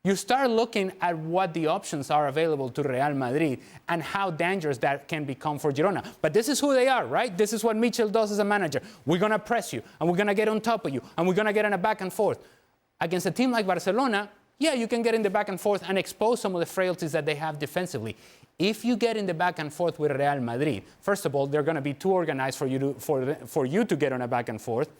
you start looking at what the options are available to Real Madrid and how dangerous that can become for Girona. But this is who they are, right? This is what Nicol does as a manager. We're going to press you, and we're going to get on top of you, and we're going to get in a back and forth. Against a team like Barcelona, yeah, you can get in the back and forth and expose some of the frailties that they have defensively. If you get in the back and forth with Real Madrid, first of all, they're going to be too organized for you to get on a back and forth.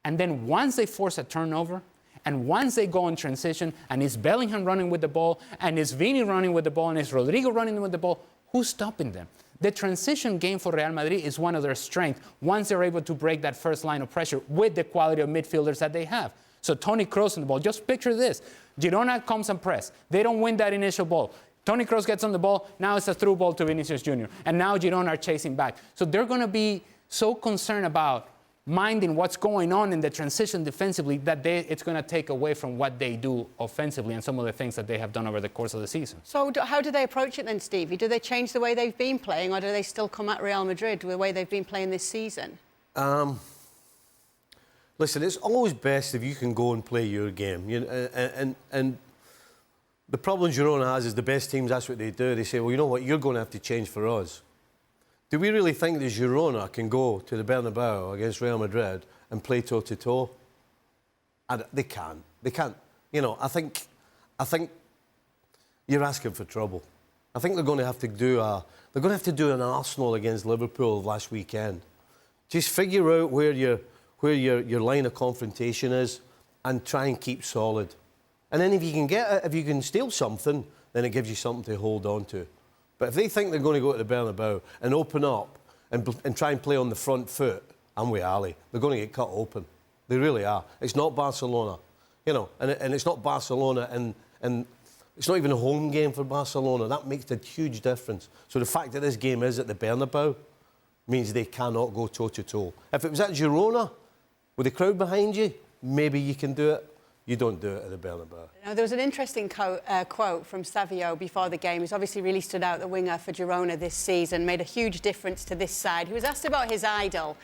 And then once they force a turnover, and once they go in transition, and it's Bellingham running with the ball, and it's Vini running with the ball, and it's Rodrigo running with the ball, who's stopping them? The transition game for Real Madrid is one of their strengths once they're able to break that first line of pressure with the quality of midfielders that they have. So Toni Kroos on the ball. Just picture this. Girona comes and press. They don't win that initial ball. Toni Kroos gets on the ball. Now it's a through ball to Vinicius Jr. And now Girona are chasing back. So they're going to be so concerned about minding what's going on in the transition defensively that it's going to take away from what they do offensively and some of the things that they have done over the course of the season. So how do they approach it then, Stevie? Do they change the way they've been playing, or do they still come at Real Madrid with the way they've been playing this season? Listen, it's always best if you can go and play your game. And the problem Girona has is the best teams, that's what they do. They say, well, you know what, you're going to have to change for us. Do we really think that Girona can go to the Bernabeu against Real Madrid and play toe-to-toe? They can't. They can't. You know, I think you're asking for trouble. I think they're going to have to do an Arsenal against Liverpool last weekend. Just figure out where your line of confrontation is and try and keep solid. And then if you can steal something, then it gives you something to hold on to. But if they think they're going to go to the Bernabeu and open up and try and play on the front foot, I'm with Ali. They're going to get cut open. They really are. It's not Barcelona, you know, and it's not Barcelona, and it's not even a home game for Barcelona. That makes a huge difference. So the fact that this game is at the Bernabeu means they cannot go toe-to-toe. If it was at Girona, with the crowd behind you, maybe you can do it. You don't do it at the Bernabeu. Now, there was an interesting quote from Savio before the game. He's obviously really stood out, the winger for Girona this season, made a huge difference to this side. He was asked about his idol,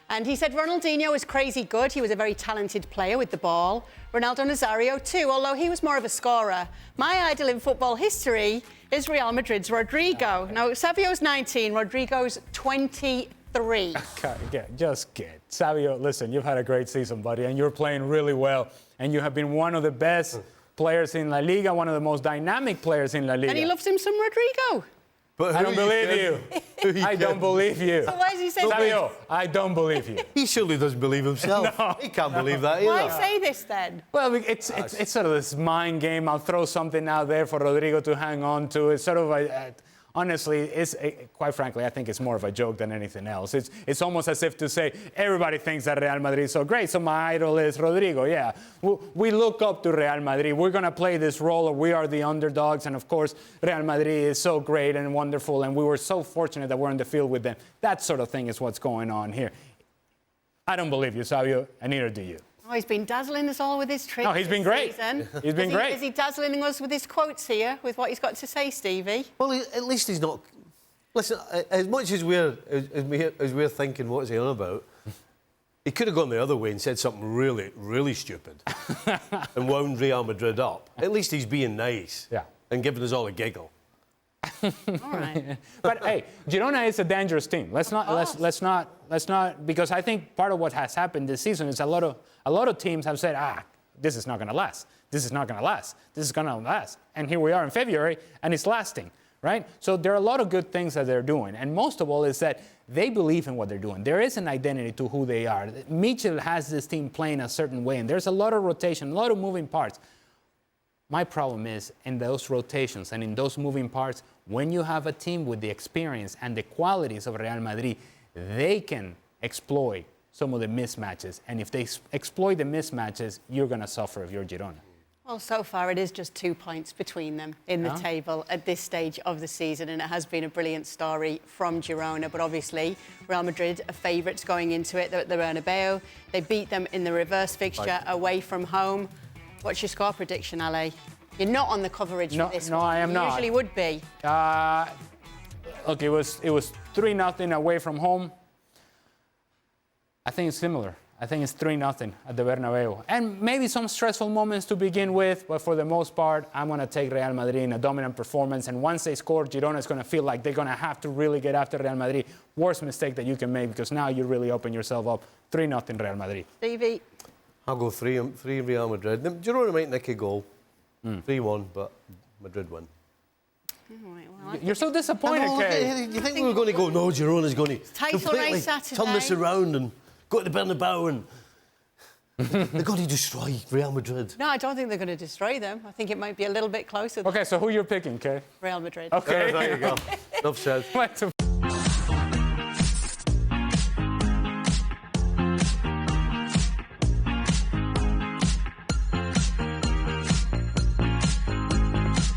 and he said Ronaldinho was crazy good. He was a very talented player with the ball. Ronaldo Nazario too, although he was more of a scorer. My idol in football history is Real Madrid's Rodrigo. Now, Savio's 19, Rodrigo's 23. Just get. Savio, listen, you've had a great season, buddy, and you're playing really well. And you have been one of the best players in La Liga, one of the most dynamic players in La Liga. And he loves him some Rodrigo. But I don't believe you. I don't believe you. So why does he say Savio, I don't believe you. He surely doesn't believe himself. No, he can't believe that either. Why say this then? Well, it's sort of this mind game. I'll throw something out there for Rodrigo to hang on to. It's sort of honestly, quite frankly, I think it's more of a joke than anything else. It's almost as if to say, everybody thinks that Real Madrid is so great, so my idol is Rodrigo. Yeah, we look up to Real Madrid. We're going to play this role, we are the underdogs, and of course, Real Madrid is so great and wonderful, and we were so fortunate that we're in the field with them. That sort of thing is what's going on here. I don't believe you, Savio, and neither do you. Oh, he's been dazzling us all with his tricks. No, he's been great. He's been great. Is he dazzling us with his quotes here, with what he's got to say, Stevie? Well, at least he's not... Listen, as much as we're thinking, what's he on about, he could have gone the other way and said something really, really stupid and wound Real Madrid up. At least he's being nice and giving us all a giggle. All right. But hey, Girona is a dangerous team. Let's not, because I think part of what has happened this season is a lot of teams have said, this is not going to last. This is not going to last. This is going to last. And here we are in February, and it's lasting, right? So there are a lot of good things that they're doing, and most of all is that they believe in what they're doing. There is an identity to who they are. Nicol has this team playing a certain way, and there's a lot of rotation, a lot of moving parts. My problem is in those rotations and in those moving parts, when you have a team with the experience and the qualities of Real Madrid, they can exploit some of the mismatches. And if they exploit the mismatches, you're going to suffer if you're Girona. Well, so far it is just 2 points between them in the table at this stage of the season, and it has been a brilliant story from Girona. But obviously, Real Madrid are favourites going into it. They're at the Bernabeu. They beat them in the reverse fixture away from home. What's your score prediction, Ale? You're not on the coverage for this one. No, I am not. You usually would be. Look, it was 3-0 away from home. I think it's similar. I think it's 3-0 at the Bernabeu. And maybe some stressful moments to begin with, but for the most part, I'm going to take Real Madrid in a dominant performance. And once they score, Girona is going to feel like they're going to have to really get after Real Madrid. Worst mistake that you can make, because now you really open yourself up. 3-0 Real Madrid. Stevie? I'll go 3 Real Madrid. Girona might nick a goal. 3-1, but Madrid win. You're so disappointed, Kay. You think we were going to go, no, Girona's going to Title race Saturday. turn this around and go to the Bernabeu and they're going to destroy Real Madrid. No, I don't think they're going to destroy them. I think it might be a little bit closer than Okay, so who you're picking, Kay? Real Madrid. Okay. There you go. Enough said.